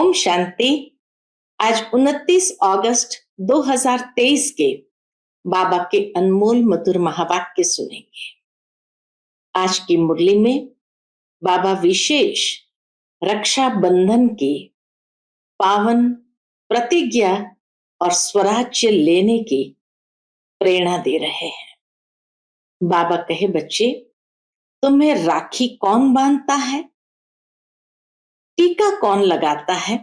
ओम शांति। आज 29 अगस्त 2023 के बाबा के अनमोल मधुर महावाक्य सुनेंगे। आज की मुरली में बाबा विशेष रक्षा बंधन की पावन प्रतिज्ञा और स्वराज्य लेने की प्रेरणा दे रहे हैं। बाबा कहे, बच्चे, तुम्हें राखी कौन बांधता है, टीका कौन लगाता है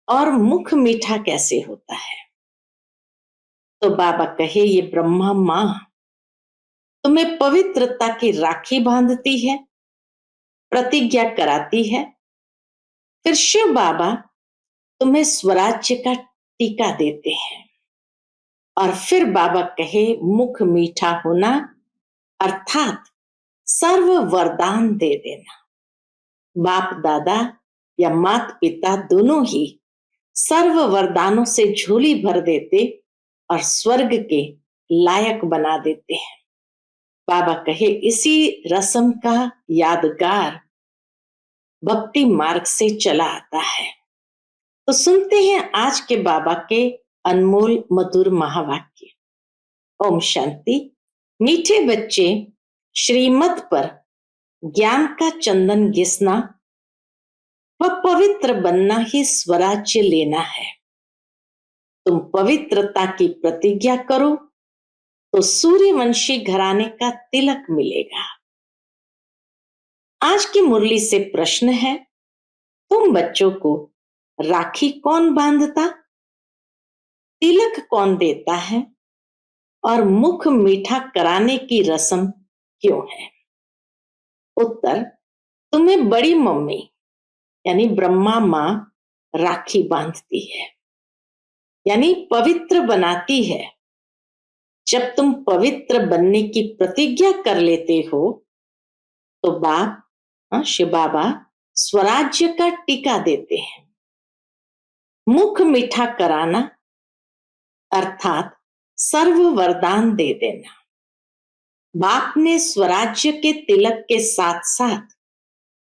और मुख मीठा कैसे होता है? तो बाबा कहे, ये ब्रह्मा मां तुम्हें पवित्रता की राखी बांधती है, प्रतिज्ञा कराती है। फिर शिव बाबा तुम्हें स्वराज्य का टीका देते हैं। और फिर बाबा कहे, मुख मीठा होना अर्थात सर्व वरदान दे देना। बाप दादा या माता पिता दोनों ही सर्व वरदानों से झोली भर देते और स्वर्ग के लायक बना देते हैं। बाबा कहे, इसी रस्म का यादगार भक्ति मार्ग से चला आता है। तो सुनते हैं आज के बाबा के अनमोल मधुर महावाक्य। ओम शांति। मीठे बच्चे, श्रीमत पर ज्ञान का चंदन घिसना व पवित्र बनना ही स्वराज्य लेना है। तुम पवित्रता की प्रतिज्ञा करो तो सूर्यवंशी घराने का तिलक मिलेगा। आज की मुरली से प्रश्न है, तुम बच्चों को राखी कौन बांधता, तिलक कौन देता है और मुख मीठा कराने की रस्म क्यों है? उत्तर, तुम्हें बड़ी मम्मी यानी ब्रह्मा मां राखी बांधती है, यानी पवित्र बनाती है। जब तुम पवित्र बनने की प्रतिज्ञा कर लेते हो तो बाप शिव बाबा स्वराज्य का टीका देते हैं। मुख मीठा कराना अर्थात सर्व वरदान दे देना। बाप ने स्वराज्य के तिलक के साथ साथ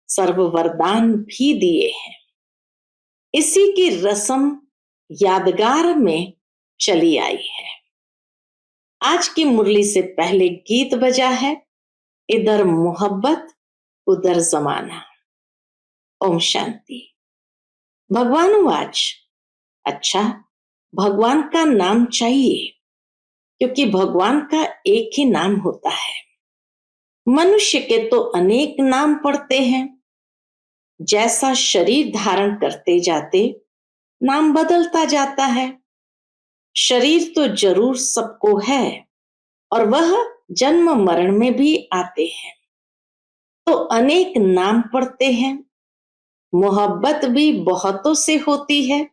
सर्व वरदान भी दिए हैं। इसी की रस्म यादगार में चली आई है। आज की मुरली से पहले गीत बजा है, इधर मोहब्बत उधर जमाना। ओम शांति। भगवानुवाच, अच्छा, भगवान का नाम चाहिए क्योंकि भगवान का एक ही नाम होता है। मनुष्य के तो अनेक नाम पड़ते हैं। जैसा शरीर धारण करते जाते नाम बदलता जाता है। शरीर तो जरूर सबको है और वह जन्म मरण में भी आते हैं, तो अनेक नाम पड़ते हैं। मोहब्बत भी बहुतों से होती है।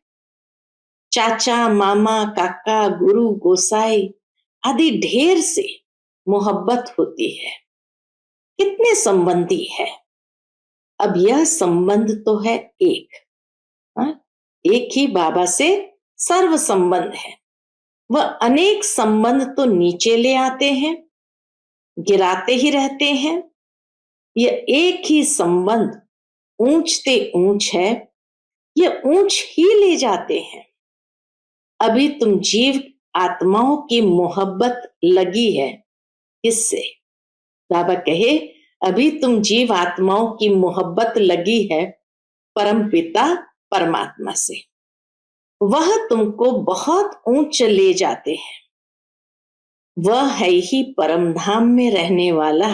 चाचा, मामा, काका, गुरु, गोसाई आदि ढेर से मोहब्बत होती है। कितने संबंधी है? अब यह संबंध तो है एक, एक ही बाबा से सर्व संबंध है। वह अनेक संबंध तो नीचे ले आते हैं, गिराते ही रहते हैं। यह एक ही संबंध ऊंचते ऊंच है, यह ऊंच ही ले जाते हैं। अभी तुम जीव आत्माओं की मोहब्बत लगी है, इससे बाबा कहे, अभी तुम जीव आत्माओं की मोहब्बत लगी है परम पिता परमात्मा से। वह तुमको बहुत ऊंच ले जाते हैं। वह है ही परम धाम में रहने वाला।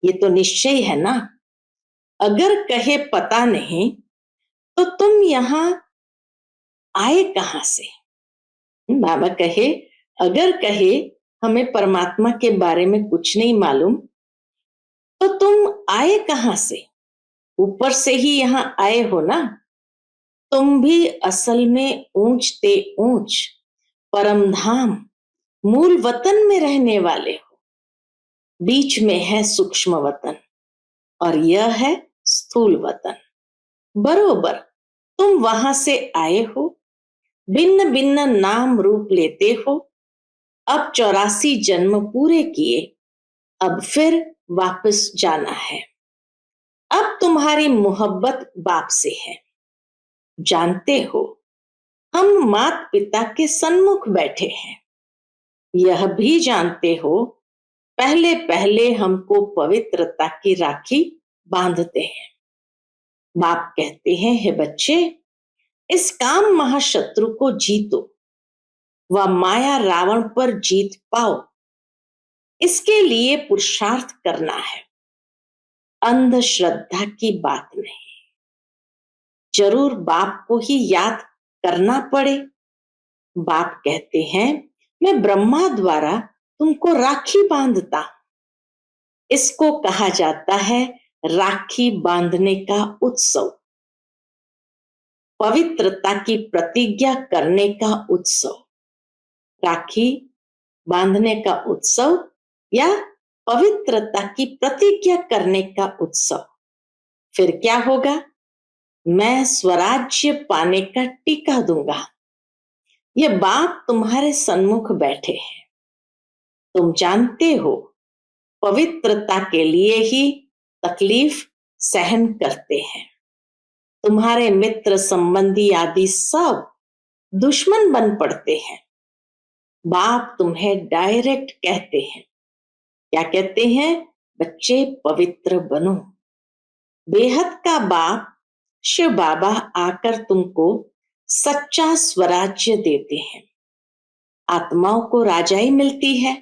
ये तो निश्चय है ना। अगर कहे पता नहीं तो तुम यहां आए कहां से? बाबा कहे, अगर कहे हमें परमात्मा के बारे में कुछ नहीं मालूम तो तुम आए कहां से? ऊपर से ही यहां आए हो ना। तुम भी असल में ऊंचते ऊंच परम धाम मूल वतन में रहने वाले हो। बीच में है सूक्ष्म वतन और यह है स्थूल वतन। बरोबर तुम वहां से आए हो, भिन्न भिन्न नाम रूप लेते हो। अब 84 जन्म पूरे किए, अब फिर वापस जाना है। अब तुम्हारी मोहब्बत बाप से है। जानते हो, हम माता पिता के सन्मुख बैठे हैं। यह भी जानते हो, पहले पहले हमको पवित्रता की राखी बांधते हैं। बाप कहते हैं, हे बच्चे, इस काम महाशत्रु को जीतो व माया रावण पर जीत पाओ। इसके लिए पुरुषार्थ करना है, अंधश्रद्धा की बात नहीं। जरूर बाप को ही याद करना पड़े। बाप कहते हैं, मैं ब्रह्मा द्वारा तुमको राखी बांधता हूं। इसको कहा जाता है राखी बांधने का उत्सव, पवित्रता की प्रतिज्ञा करने का उत्सव। राखी बांधने का उत्सव या पवित्रता की प्रतिज्ञा करने का उत्सव। फिर क्या होगा? मैं स्वराज्य पाने का टीका दूंगा। ये बाप तुम्हारे सन्मुख बैठे हैं। तुम जानते हो, पवित्रता के लिए ही तकलीफ सहन करते हैं। तुम्हारे मित्र संबंधी आदि सब दुश्मन बन पड़ते हैं। बाप तुम्हें डायरेक्ट कहते हैं, क्या कहते हैं? बच्चे पवित्र बनो। बेहद का बाप शिव बाबा आकर तुमको सच्चा स्वराज्य देते हैं। आत्माओं को राजाई मिलती है,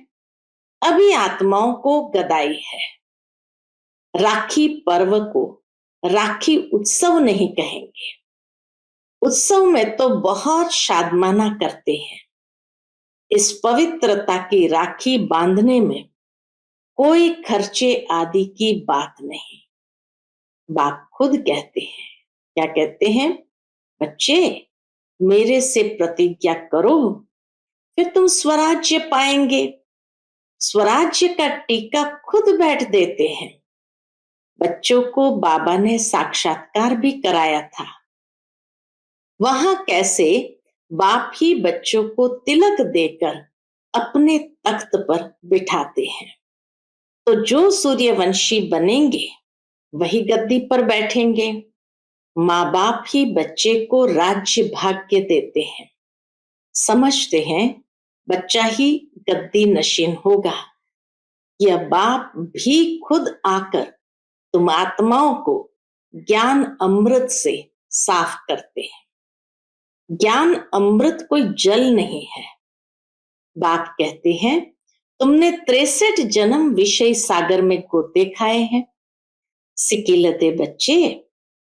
अभी आत्माओं को गदाई है। राखी पर्व को राखी उत्सव नहीं कहेंगे। उत्सव में तो बहुत शादमाना करते हैं। इस पवित्रता की राखी बांधने में कोई खर्चे आदि की बात नहीं। बाप खुद कहते हैं, क्या कहते हैं? बच्चे, मेरे से प्रतिज्ञा करो, फिर तुम स्वराज्य पाएंगे। स्वराज्य का टीका खुद बैठ देते हैं। बच्चों को बाबा ने साक्षात्कार भी कराया था। वहां कैसे बाप ही बच्चों को तिलक देकर अपने तख्त पर बिठाते हैं। तो जो सूर्यवंशी बनेंगे वही गद्दी पर बैठेंगे। माँ बाप ही बच्चे को राज्य भाग्य देते हैं। समझते हैं बच्चा ही गद्दी नशीन होगा। यह बाप भी खुद आकर तुम आत्माओं को ज्ञान अमृत से साफ करते हैं। ज्ञान अमृत कोई जल नहीं है। बाप कहते हैं, तुमने 63 जन्म विषय सागर में गोते खाए हैं। सिकिलते बच्चे,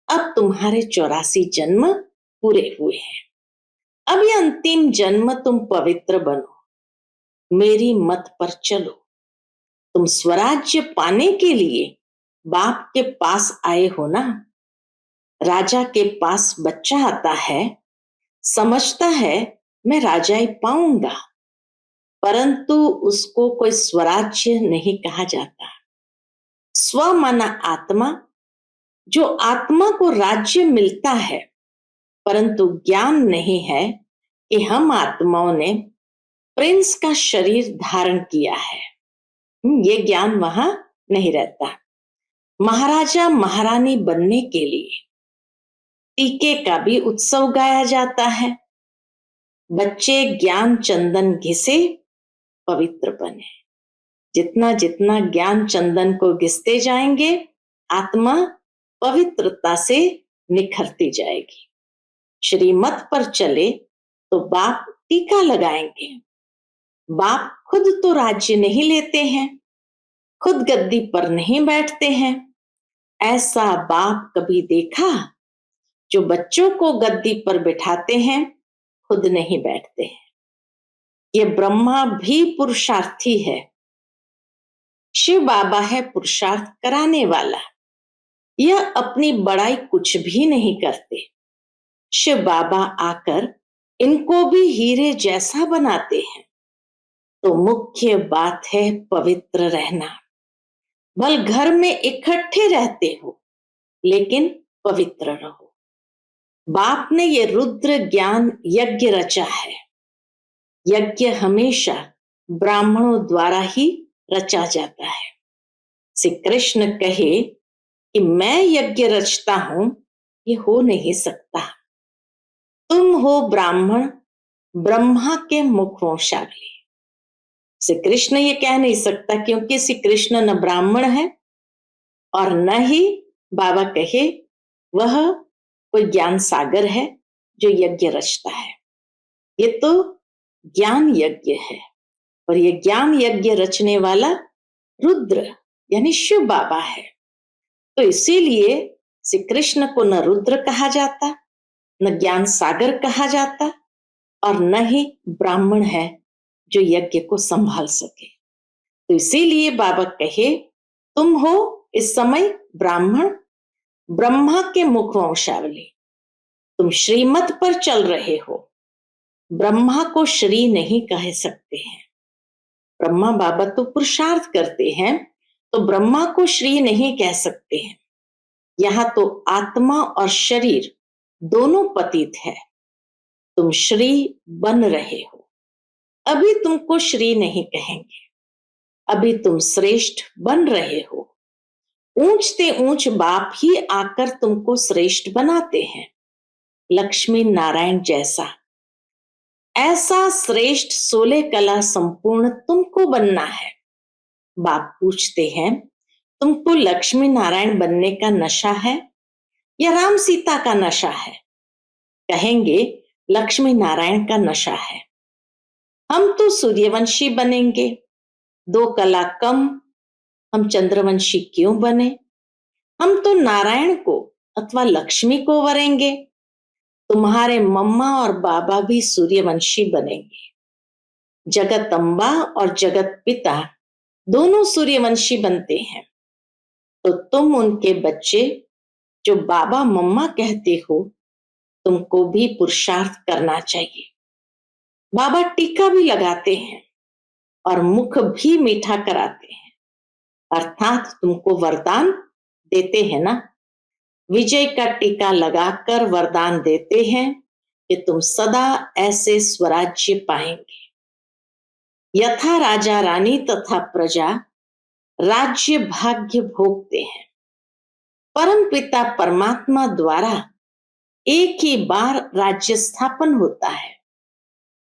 अब तुम्हारे 84 जन्म पूरे हुए हैं। अब ये अंतिम जन्म तुम पवित्र बनो, मेरी मत पर चलो। तुम स्वराज्य पाने के लिए बाप के पास आए हो ना। राजा के पास बच्चा आता है, समझता है मैं राजाई पाऊंगा, परंतु उसको कोई स्वराज्य नहीं कहा जाता। स्व माना आत्मा, जो आत्मा को राज्य मिलता है, परंतु ज्ञान नहीं है कि हम आत्माओं ने प्रिंस का शरीर धारण किया है। ये ज्ञान वहां नहीं रहता। महाराजा महारानी बनने के लिए टीके का भी उत्सव गाया जाता है। बच्चे ज्ञान चंदन घिसे पवित्र बने। जितना जितना ज्ञान चंदन को घिसते जाएंगे, आत्मा पवित्रता से निखरती जाएगी। श्रीमत पर चले तो बाप टीका लगाएंगे। बाप खुद तो राज्य नहीं लेते हैं, खुद गद्दी पर नहीं बैठते हैं। ऐसा बाप कभी देखा? जो बच्चों को गद्दी पर बिठाते हैं, खुद नहीं बैठते हैं। ये ब्रह्मा भी पुरुषार्थी है। शिव बाबा है पुरुषार्थ कराने वाला। यह अपनी बड़ाई कुछ भी नहीं करते। शिव बाबा आकर इनको भी हीरे जैसा बनाते हैं। तो मुख्य बात है पवित्र रहना। भल घर में इकट्ठे रहते हो, लेकिन पवित्र रहो। बाप ने ये रुद्र ज्ञान यज्ञ रचा है। यज्ञ हमेशा ब्राह्मणों द्वारा ही रचा जाता है। श्री कृष्ण कहे कि मैं यज्ञ रचता हूं, ये हो नहीं सकता। तुम हो ब्राह्मण, ब्रह्मा के मुख वंशावली। श्री कृष्ण ये कह नहीं सकता, क्योंकि श्री कृष्ण न ब्राह्मण है और न ही बाबा कहे वह कोई ज्ञान सागर है जो यज्ञ रचता है। ये तो ज्ञान यज्ञ है, और ये ज्ञान यज्ञ रचने वाला रुद्र यानी शिव बाबा है। तो इसीलिए श्री कृष्ण को न रुद्र कहा जाता, न ज्ञान सागर कहा जाता, और न ही ब्राह्मण है जो यज्ञ को संभाल सके। तो इसीलिए बाबा कहे तुम हो इस समय ब्राह्मण, ब्रह्मा के मुख वंशावली। तुम श्रीमत पर चल रहे हो। ब्रह्मा को श्री नहीं कह सकते हैं। ब्रह्मा बाबा तो पुरुषार्थ करते हैं, तो ब्रह्मा को श्री नहीं कह सकते हैं। यहां तो आत्मा और शरीर दोनों पतित है। तुम श्री बन रहे हो। अभी तुमको श्री नहीं कहेंगे, अभी तुम श्रेष्ठ बन रहे हो। ऊंचते ऊंच बाप ही आकर तुमको श्रेष्ठ बनाते हैं, लक्ष्मी नारायण जैसा। ऐसा श्रेष्ठ 16 कला संपूर्ण तुमको बनना है। बाप पूछते हैं तुमको लक्ष्मी नारायण बनने का नशा है या राम सीता का नशा है? कहेंगे लक्ष्मी नारायण का नशा है। हम तो सूर्यवंशी बनेंगे, 2 कला कम, हम चंद्रवंशी क्यों बने? हम तो नारायण को अथवा लक्ष्मी को वरेंगे। तुम्हारे मम्मा और बाबा भी सूर्यवंशी बनेंगे। जगत अम्बा और जगत पिता दोनों सूर्यवंशी बनते हैं। तो तुम उनके बच्चे जो बाबा मम्मा कहते हो, तुमको भी पुरुषार्थ करना चाहिए। बाबा टीका भी लगाते हैं और मुख भी मीठा कराते हैं, अर्थात तुमको वरदान देते हैं ना। विजय का टीका लगाकर वरदान देते हैं कि तुम सदा ऐसे स्वराज्य पाएंगे। यथा राजा रानी तथा प्रजा राज्य भाग्य भोगते हैं। परम पिता परमात्मा द्वारा एक ही बार राज्य स्थापन होता है।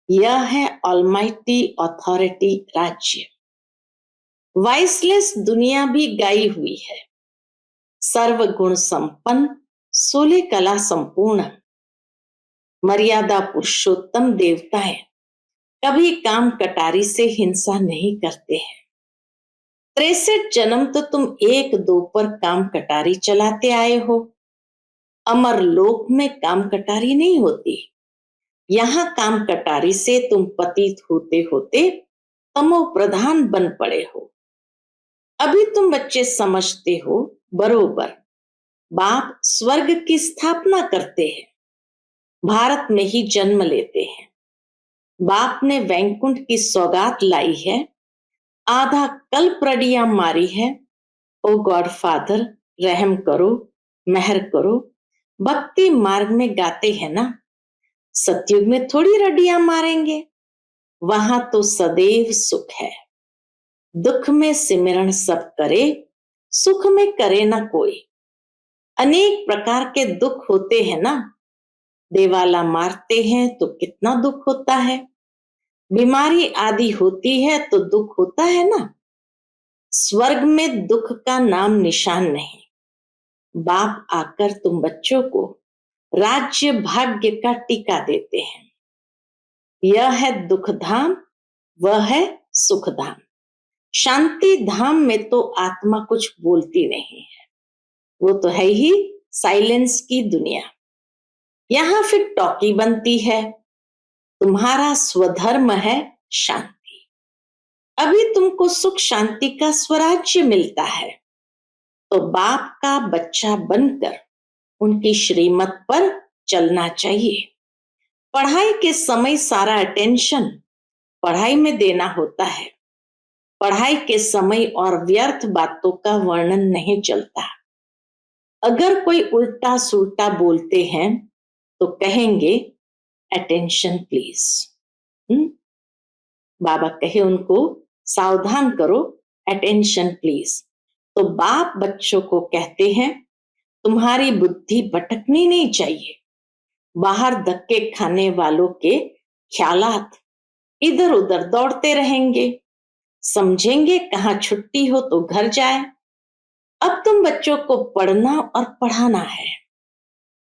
यह है ऑलमाइटी अथॉरिटी राज्य। वाइसलेस दुनिया भी गाई हुई है। सर्व गुण संपन्न, 16 कला संपूर्ण, मर्यादा पुरुषोत्तम देवताएं कभी काम कटारी से हिंसा नहीं करते हैं। 63 जन्म तो तुम 1-2 पर काम कटारी चलाते आए हो। अमर लोक में काम कटारी नहीं होती। यहाँ काम कटारी से तुम पतित होते होते तमो प्रधान बन पड़े हो। अभी तुम बच्चे समझते हो बरोबर। बाप स्वर्ग की स्थापना करते हैं, भारत में ही जन्म लेते हैं। बाप ने वैकुंठ की सौगात लाई है, आधा कल्प रडियां मारी है। ओ गॉड फादर रहम करो, मेहर करो। भक्ति मार्ग में गाते हैं ना। सतयुग में थोड़ी रडियां मारेंगे, वहां तो सदैव सुख है। दुख में सिमरण सब करे, सुख में करे ना कोई। अनेक प्रकार के दुख होते हैं ना। देवाला मारते हैं तो कितना दुख होता है। बीमारी आदि होती है तो दुख होता है ना। स्वर्ग में दुख का नाम निशान नहीं। बाप आकर तुम बच्चों को राज्य भाग्य का टीका देते हैं। यह है दुख धाम, वह है सुख धाम। शांति धाम में तो आत्मा कुछ बोलती नहीं है, वो तो है ही साइलेंस की दुनिया। यहां फिर टॉकी बनती है। तुम्हारा स्वधर्म है शांति। अभी तुमको सुख शांति का स्वराज्य मिलता है, तो बाप का बच्चा बनकर उनकी श्रीमत पर चलना चाहिए। पढ़ाई के समय सारा अटेंशन पढ़ाई में देना होता है। पढ़ाई के समय और व्यर्थ बातों का वर्णन नहीं चलता। अगर कोई उल्टा सुल्टा बोलते हैं तो कहेंगे अटेंशन प्लीज। बाबा कहे उनको सावधान करो, अटेंशन प्लीज। तो बाप बच्चों को कहते हैं तुम्हारी बुद्धि भटकनी नहीं चाहिए। बाहर धक्के खाने वालों के ख्यालात इधर उधर दौड़ते रहेंगे, समझेंगे कहाँ छुट्टी हो तो घर जाए। अब तुम बच्चों को पढ़ना और पढ़ाना है।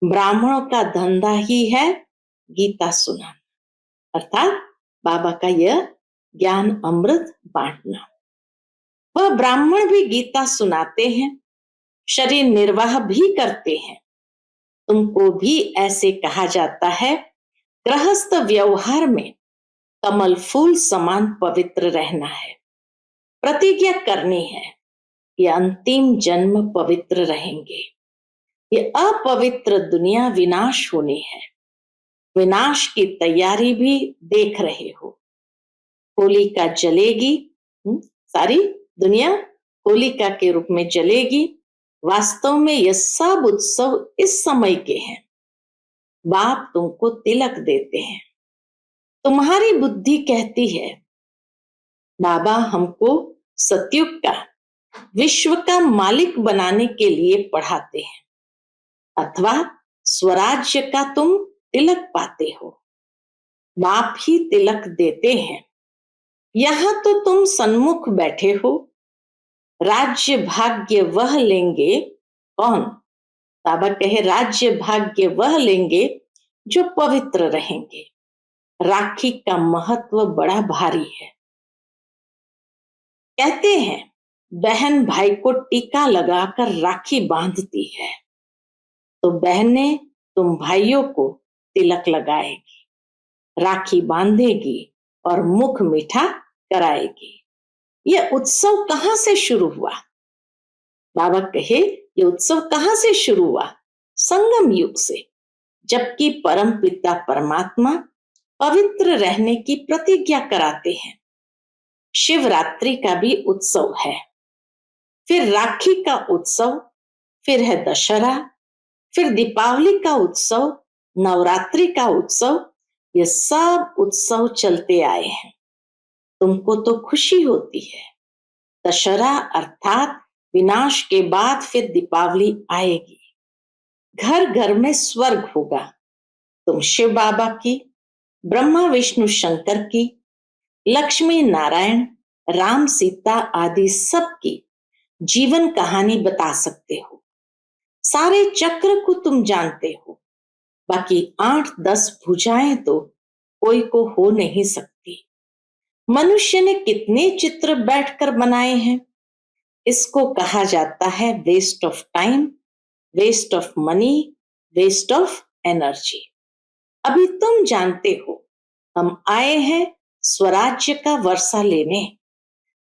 ब्राह्मणों का धंधा ही है गीता सुनाना, अर्थात बाबा का यह ज्ञान अमृत बांटना। वह ब्राह्मण भी गीता सुनाते हैं, शरीर निर्वाह भी करते हैं। तुमको भी ऐसे कहा जाता है। गृहस्थ व्यवहार में कमल फूल समान पवित्र रहना है। प्रतिज्ञा करनी है, ये अंतिम जन्म पवित्र रहेंगे। ये अपवित्र दुनिया विनाश होनी है। विनाश की तैयारी भी देख रहे हो। होलिका जलेगी, सारी दुनिया होलिका के रूप में जलेगी। वास्तव में यह सब उत्सव इस समय के हैं। बाप तुमको तिलक देते हैं। तुम्हारी बुद्धि कहती है बाबा हमको सतयुग का, विश्व का मालिक बनाने के लिए पढ़ाते हैं, अथवा स्वराज्य का तुम तिलक पाते हो। बाप ही तिलक देते हैं। यहां तो तुम सन्मुख बैठे हो। राज्य भाग्य वह लेंगे कौन? बाबा कहे राज्य भाग्य वह लेंगे जो पवित्र रहेंगे। राखी का महत्व बड़ा भारी है। कहते हैं बहन भाई को टीका लगाकर राखी बांधती है, तो बहनें तुम भाइयों को तिलक लगाएगी, राखी बांधेगी और मुख मीठा कराएगी। यह उत्सव कहां से शुरू हुआ? बाबा कहे ये उत्सव कहां से शुरू हुआ? संगम युग से, जबकि परम पिता परमात्मा पवित्र रहने की प्रतिज्ञा कराते हैं। शिवरात्रि का भी उत्सव है, फिर राखी का उत्सव, फिर है दशहरा, फिर दीपावली का उत्सव, नवरात्रि का उत्सव। ये सब उत्सव चलते आए हैं। तुमको तो खुशी होती है। दशहरा अर्थात विनाश के बाद फिर दीपावली आएगी। घर घर में स्वर्ग होगा। तुम शिव बाबा की, ब्रह्मा विष्णु शंकर की, लक्ष्मी नारायण, राम सीता आदि सबकी जीवन कहानी बता सकते हो। सारे चक्र को तुम जानते हो। बाकी 8-10 भुजाएं तो कोई को हो नहीं सकती। मनुष्य ने कितने चित्र बैठकर बनाए हैं। इसको कहा जाता है waste of time, waste of money, waste of energy. अभी तुम जानते हो हम आए हैं स्वराज्य का वर्षा लेने।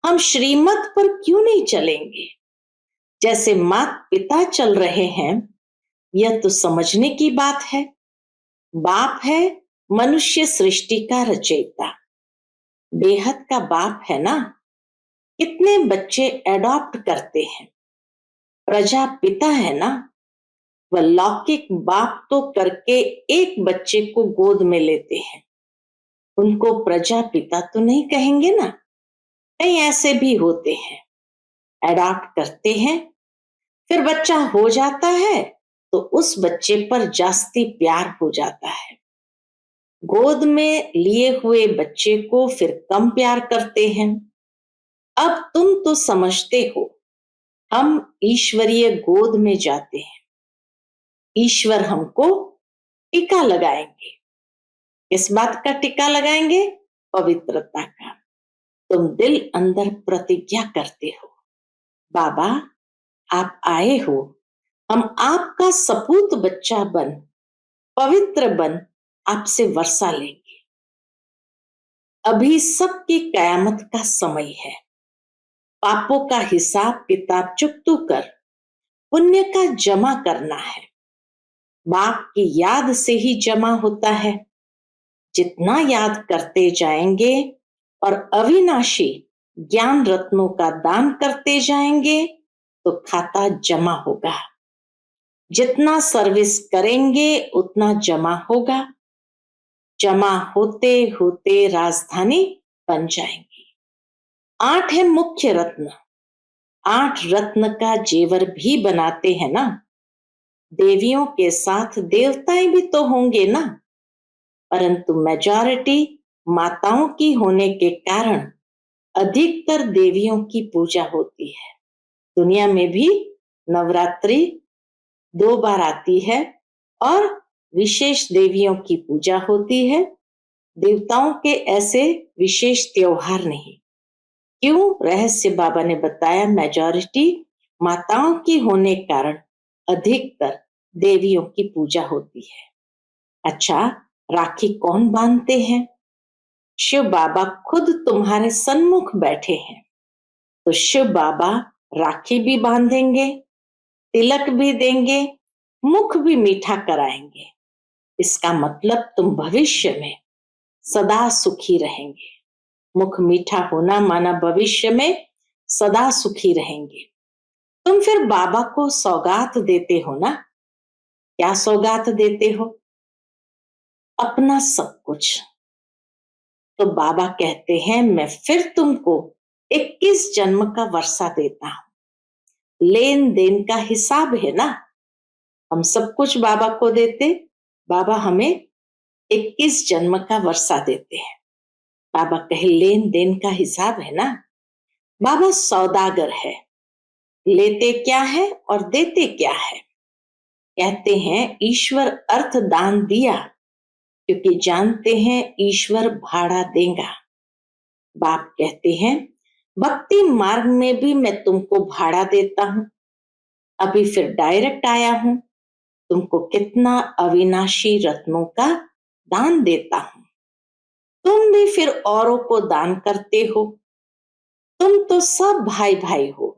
हम श्रीमत पर क्यों नहीं चलेंगे? जैसे माता पिता चल रहे हैं, यह तो समझने की बात है। बाप है मनुष्य सृष्टि का रचयिता, बेहद का बाप है ना। कितने बच्चे एडॉप्ट करते हैं। प्रजा पिता है ना। वह लौकिक बाप तो करके एक बच्चे को गोद में लेते हैं, उनको प्रजा पिता तो नहीं कहेंगे ना। कई ऐसे भी होते हैं, एडॉप्ट करते हैं, फिर बच्चा हो जाता है तो उस बच्चे पर जास्ती प्यार हो जाता है। गोद में लिए हुए बच्चे को फिर कम प्यार करते हैं। अब तुम तो समझते हो हम ईश्वरीय गोद में जाते हैं। ईश्वर हमको टीका लगाएंगे। इस बात का टीका लगाएंगे, पवित्रता का। तुम दिल अंदर प्रतिज्ञा करते हो बाबा आप आए हो, हम आपका सपूत बच्चा बन, पवित्र बन आपसे वर्षा लेंगे। अभी सबकी कयामत का समय है। पापों का हिसाब किताब चुकतू कर पुण्य का जमा करना है। बाप की याद से ही जमा होता है। जितना याद करते जाएंगे और अविनाशी ज्ञान रत्नों का दान करते जाएंगे तो खाता जमा होगा। जितना सर्विस करेंगे उतना जमा होगा। जमा होते होते राजधानी बन जाएंगी। 8 है मुख्य रत्न। 8 रत्न का जेवर भी बनाते हैं ना। देवियों के साथ देवताएं भी तो होंगे ना, परंतु मेजॉरिटी माताओं की होने के कारण अधिकतर देवियों की पूजा होती है। दुनिया में भी नवरात्रि 2 बार आती है और विशेष देवियों की पूजा होती है। देवताओं के ऐसे विशेष त्योहार नहीं। क्यों? रहस्य बाबा ने बताया, मेजॉरिटी माताओं की होने कारण अधिकतर देवियों की पूजा होती है। अच्छा, राखी कौन बांधते हैं? शिव बाबा खुद तुम्हारे सन्मुख बैठे हैं, तो शिव बाबा राखी भी बांधेंगे, तिलक भी देंगे, मुख भी मीठा कराएंगे। इसका मतलब तुम भविष्य में सदा सुखी रहेंगे। मुख मीठा होना माना भविष्य में सदा सुखी रहेंगे। तुम फिर बाबा को सौगात देते हो ना? क्या सौगात देते हो? अपना सब कुछ। तो बाबा कहते हैं, मैं फिर तुमको 21 जन्म का वर्षा देता हूं। लेन देन का हिसाब है ना, हम सब कुछ बाबा को देते, बाबा हमें 21 जन्म का वर्षा देते हैं। बाबा कहे लेन देन का हिसाब है ना। बाबा सौदागर है, लेते क्या है और देते क्या है। कहते हैं ईश्वर अर्थ दान दिया, क्योंकि जानते हैं ईश्वर भाड़ा देगा। बाप कहते हैं भक्ति मार्ग में भी मैं तुमको भाड़ा देता हूं। अभी फिर डायरेक्ट आया हूं, तुमको कितना अविनाशी रत्नों का दान देता हूं। तुम भी फिर औरों को दान करते हो। तुम तो सब भाई भाई हो।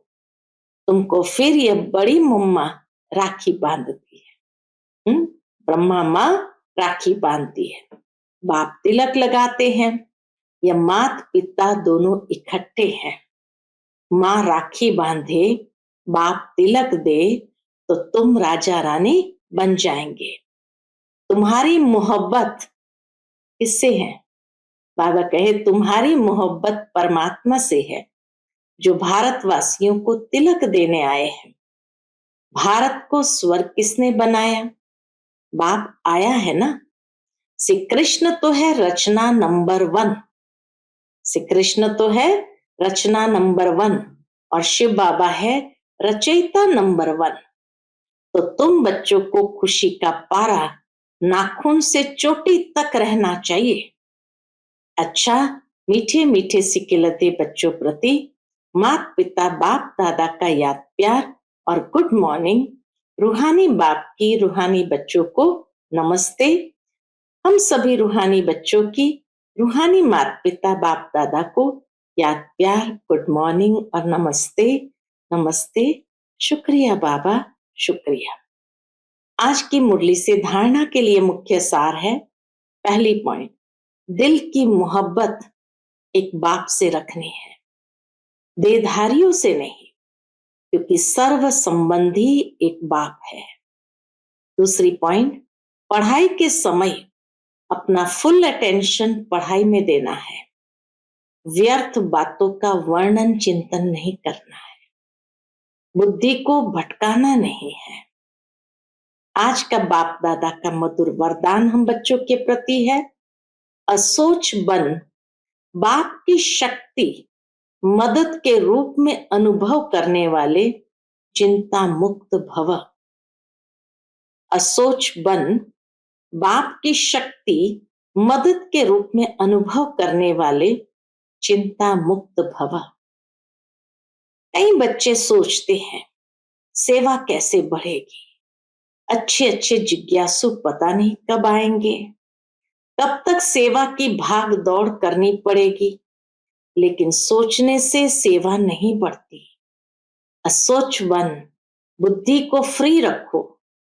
तुमको फिर यह बड़ी मम्मा राखी बांधती है। ब्रह्मा माँ राखी बांधती है, बाप तिलक लगाते हैं। यह मात पिता दोनों इकट्ठे हैं। माँ राखी बांधे, बाप तिलक दे, तो तुम राजा रानी बन जाएंगे। तुम्हारी मोहब्बत किससे है? बाबा कहे तुम्हारी मोहब्बत परमात्मा से है, जो भारतवासियों को तिलक देने आए हैं। भारत को स्वर्ग किसने बनाया? बाप आया है ना। श्री कृष्ण तो है रचना नंबर 1। श्री कृष्ण तो है रचना नंबर 1 और शिव बाबा है रचयिता नंबर 1। तो तुम बच्चों को खुशी का पारा नाखून से चोटी तक रहना चाहिए। अच्छा, मीठे मीठे सिकिलते बच्चों प्रति माता पिता बाप दादा का याद प्यार और गुड मॉर्निंग। रूहानी बाप की रूहानी बच्चों को नमस्ते। हम सभी रूहानी बच्चों की रूहानी माता पिता बाप दादा को याद प्यार, गुड मॉर्निंग और नमस्ते। नमस्ते। शुक्रिया बाबा, शुक्रिया। आज की मुरली से धारणा के लिए मुख्य सार है, पहली पॉइंट, दिल की मोहब्बत एक बाप से रखनी है, देहधारियों से नहीं, क्योंकि सर्व संबंधी एक बाप है। दूसरी पॉइंट, पढ़ाई के समय अपना फुल अटेंशन पढ़ाई में देना है। व्यर्थ बातों का वर्णन चिंतन नहीं करना है, बुद्धि को भटकाना नहीं है। आज का बाप दादा का मधुर वरदान हम बच्चों के प्रति है, असोच बन बाप की शक्ति मदद के रूप में अनुभव करने वाले चिंता मुक्त भव। असोच बन बाप की शक्ति मदद के रूप में अनुभव करने वाले चिंता मुक्त भव। कई बच्चे सोचते हैं सेवा कैसे बढ़ेगी, अच्छे अच्छे जिज्ञासु पता नहीं कब आएंगे, कब तक सेवा की भाग दौड़ करनी पड़ेगी। लेकिन सोचने से सेवा नहीं बढ़ती। असोच बन, बुद्धि को फ्री रखो।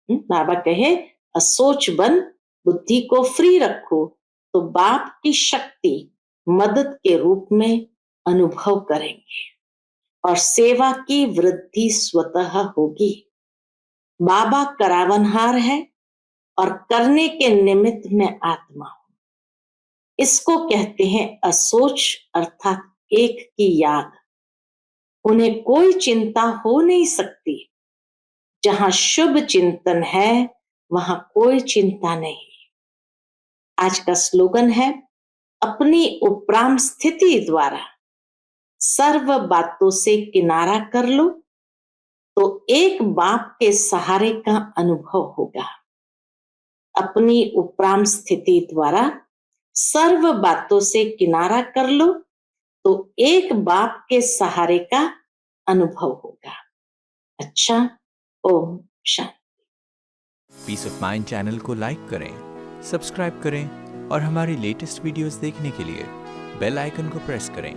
बाबा कहे असोच बन, बुद्धि को फ्री रखो, तो बाप की शक्ति मदद के रूप में अनुभव करेंगे और सेवा की वृद्धि स्वतः होगी। बाबा करावनहार है और करने के निमित्त में आत्मा हूं। इसको कहते हैं असोच, अर्थात एक की याद। उन्हें कोई चिंता हो नहीं सकती जहां शुभ चिंतन है वहां कोई चिंता नहीं। आज का स्लोगन है, अपनी उपराम स्थिति द्वारा सर्व बातों से किनारा कर लो तो एक बाप के सहारे का अनुभव होगा। अपनी उपराम स्थिति द्वारा सर्व बातों से किनारा कर लो तो एक बाप के सहारे का अनुभव होगा। अच्छा, Om Shanti. Piece of mind channel को लाइक करें, सब्सक्राइब करें और हमारी लेटेस्ट वीडियोस देखने के लिए बेल आइकन को प्रेस करें।